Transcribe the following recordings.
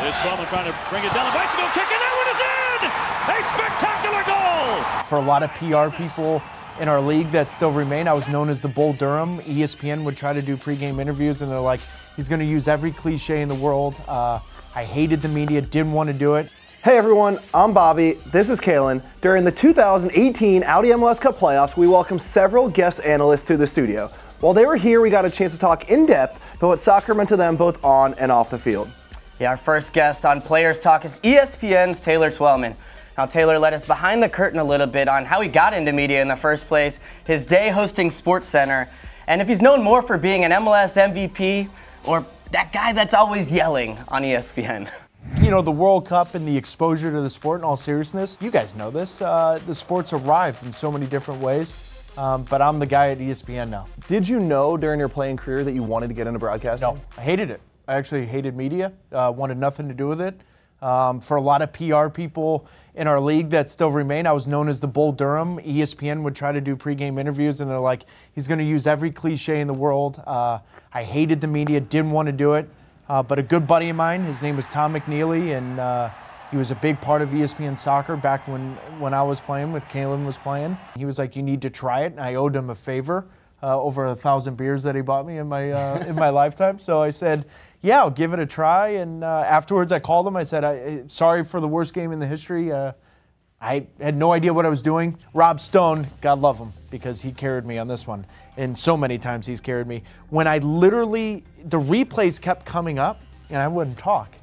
Here's Twellman trying to bring it down the bicycle kick, and that one is in! A spectacular goal! For a lot of PR people in our league that still remain, I was known as the Bull Durham. ESPN would try to do pregame interviews, and they're like, he's going to use every cliche in the world. I hated the media, didn't want to do it. Hey everyone, I'm Bobby, this is Calen. During the 2018 Audi MLS Cup playoffs, we welcomed several guest analysts to the studio. While they were here, we got a chance to talk in depth about what soccer meant to them both on and off the field. Yeah, our first guest on Players Talk is ESPN's Taylor Twellman. Now, Taylor led us behind the curtain a little bit on how he got into media in the first place, his day hosting SportsCenter, and if he's known more for being an MLS MVP or that guy that's always yelling on ESPN. You know, the World Cup and the exposure to the sport, in all seriousness, you guys know this, the sport's arrived in so many different ways, but I'm the guy at ESPN now. Did you know during your playing career that you wanted to get into broadcasting? No, I hated it. I actually hated media, wanted nothing to do with it. For a lot of PR people in our league that still remain, I was known as the Bull Durham. ESPN would try to do pregame interviews, and they're like, he's going to use every cliche in the world. I hated the media, didn't want to do it. But a good buddy of mine, his name was Tom McNeely, and he was a big part of ESPN Soccer back when I was playing, with Calen was playing. He was like, you need to try it, and I owed him a favor, over 1,000 beers that he bought me in my lifetime. So I said, yeah, I'll give it a try. And afterwards I called him, I said, sorry for the worst game in the history. I had no idea what I was doing. Rob Stone, God love him, because he carried me on this one. And so many times he's carried me. When I literally, the replays kept coming up and I wouldn't talk.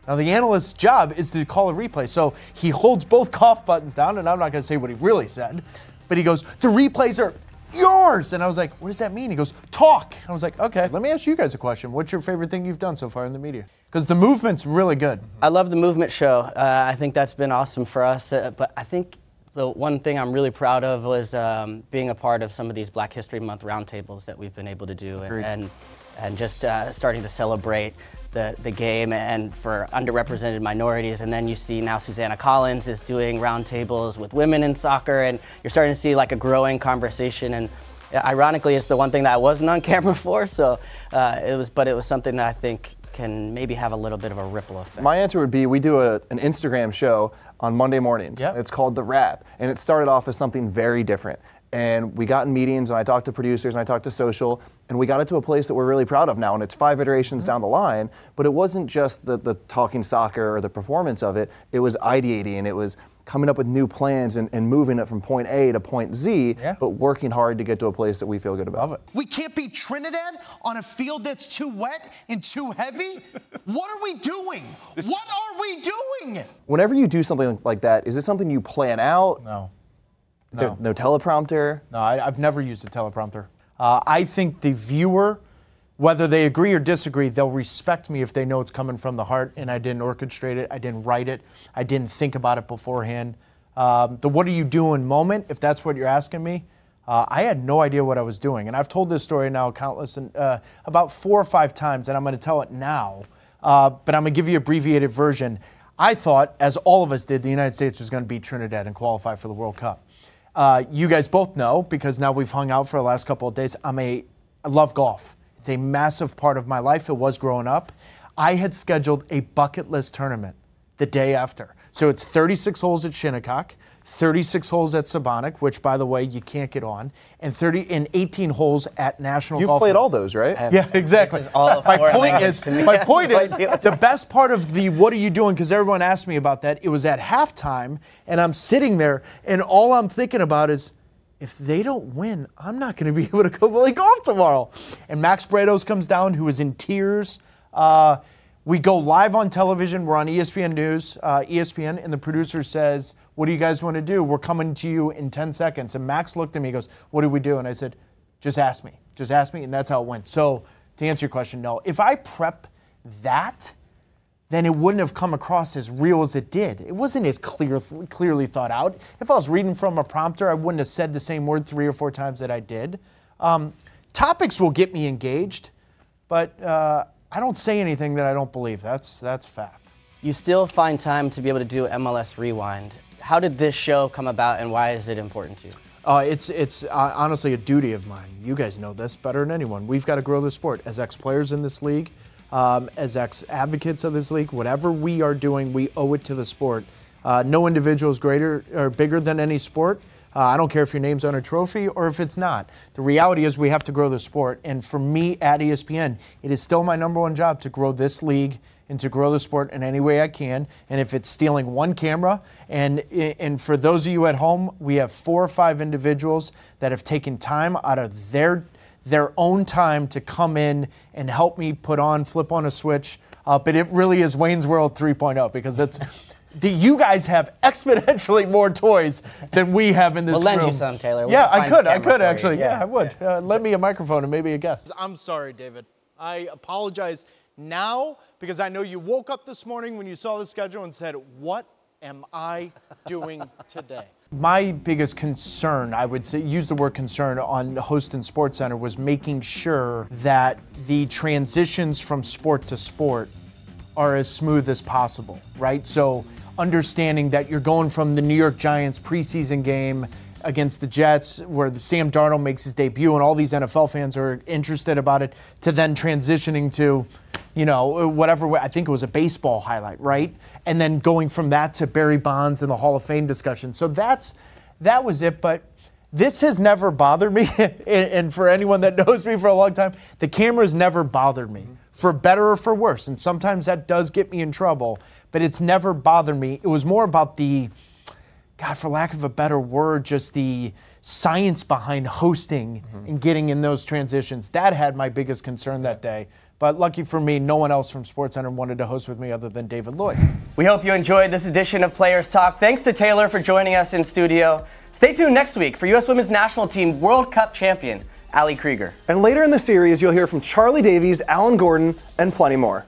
Now the analyst's job is to call a replay. So he holds both cough buttons down, and I'm not gonna say what he really said, but he goes, the replays are yours. And I was like, what does that mean? He goes, talk. I was like, okay, let me ask you guys a question. What's your favorite thing you've done so far in the media? Because the movement's really good. I love the movement show. I think that's been awesome for us. But I think the one thing I'm really proud of was being a part of some of these Black History Month roundtables that we've been able to do, and just starting to celebrate the game and for underrepresented minorities. And then you see now Susanna Collins is doing roundtables with women in soccer, and you're starting to see like a growing conversation. And ironically, it's the one thing that I wasn't on camera for. So it was something that I think can maybe have a little bit of a ripple effect. My answer would be, we do an Instagram show on Monday mornings. Yep. It's called The Wrap, and it started off as something very different. And we got in meetings, and I talked to producers, and I talked to social, and we got it to a place that we're really proud of now, and it's 5 iterations down the line. But it wasn't just the talking soccer or the performance of it. It was ideating, and it was coming up with new plans and moving it from point A to point Z, but working hard to get to a place that we feel good about. Love it. We can't beat Trinidad on a field that's too wet and too heavy? What are we doing? What are we doing? Whenever you do something like that, is it something you plan out? No. No teleprompter? No, I've never used a teleprompter. I think the viewer, whether they agree or disagree, they'll respect me if they know it's coming from the heart and I didn't orchestrate it, I didn't write it, I didn't think about it beforehand. The what are you doing moment, if that's what you're asking me, I had no idea what I was doing. And I've told this story now countless, about 4 or 5 times, and I'm going to tell it now. But I'm going to give you an abbreviated version. I thought, as all of us did, the United States was going to beat Trinidad and qualify for the World Cup. You guys both know, because now we've hung out for the last couple of days, I love golf. It's a massive part of my life. It was growing up. I had scheduled a bucket list tournament the day after. So it's 36 holes at Shinnecock, 36 holes at Sabonic, which, by the way, you can't get on, and 18 holes at National Golf. You've played all Links. those, right? Yeah, exactly. My point is, the best part of the what are you doing, because everyone asked me about that, it was at halftime, and I'm sitting there, and all I'm thinking about is, if they don't win, I'm not going to be able to go play golf tomorrow. And Max Bretos comes down, who is in tears. We go live on television. We're on ESPN News, ESPN, and the producer says, what do you guys want to do? We're coming to you in 10 seconds. And Max looked at me and goes, what do we do? And I said, just ask me. Just ask me, and that's how it went. So to answer your question, no. If I prep that, then it wouldn't have come across as real as it did. It wasn't as clearly thought out. If I was reading from a prompter, I wouldn't have said the same word 3 or 4 times that I did. Topics will get me engaged, but I don't say anything that I don't believe. That's fact. You still find time to be able to do MLS Rewind. How did this show come about, and why is it important to you? It's honestly a duty of mine. You guys know this better than anyone. We've got to grow the sport. As ex-players in this league, as ex-advocates of this league, whatever we are doing, we owe it to the sport. No individual is greater or bigger than any sport. I don't care if your name's on a trophy or if it's not. The reality is we have to grow the sport. And for me at ESPN, it is still my #1 job to grow this league and to grow the sport in any way I can. And if it's stealing one camera, and for those of you at home, we have 4 or 5 individuals that have taken time out of their own time to come in and help me flip on a switch. But it really is Wayne's World 3.0 because it's... You guys have exponentially more toys than we have in this room. We'll lend you some, Taylor. Yeah, I could actually. Yeah, I would. Lend me a microphone and maybe a guest. I'm sorry, David. I apologize now because I know you woke up this morning when you saw the schedule and said, what am I doing today? My biggest concern, I would say, use the word concern on Host and Sports Center, was making sure that the transitions from sport to sport are as smooth as possible, right? So understanding that you're going from the New York Giants preseason game against the Jets where the Sam Darnold makes his debut and all these NFL fans are interested about it, to then transitioning to, whatever, I think it was a baseball highlight, right? And then going from that to Barry Bonds and the Hall of Fame discussion. So that was it, but this has never bothered me, and for anyone that knows me for a long time, the camera's never bothered me, for better or for worse, and sometimes that does get me in trouble, but it's never bothered me. It was more about the, God, for lack of a better word, just the science behind hosting and getting in those transitions. That had my biggest concern that day. But lucky for me, no one else from SportsCenter wanted to host with me other than David Lloyd. We hope you enjoyed this edition of Players Talk. Thanks to Taylor for joining us in studio. Stay tuned next week for U.S. Women's National Team World Cup champion, Ali Krieger. And later in the series, you'll hear from Charlie Davies, Alan Gordon, and plenty more.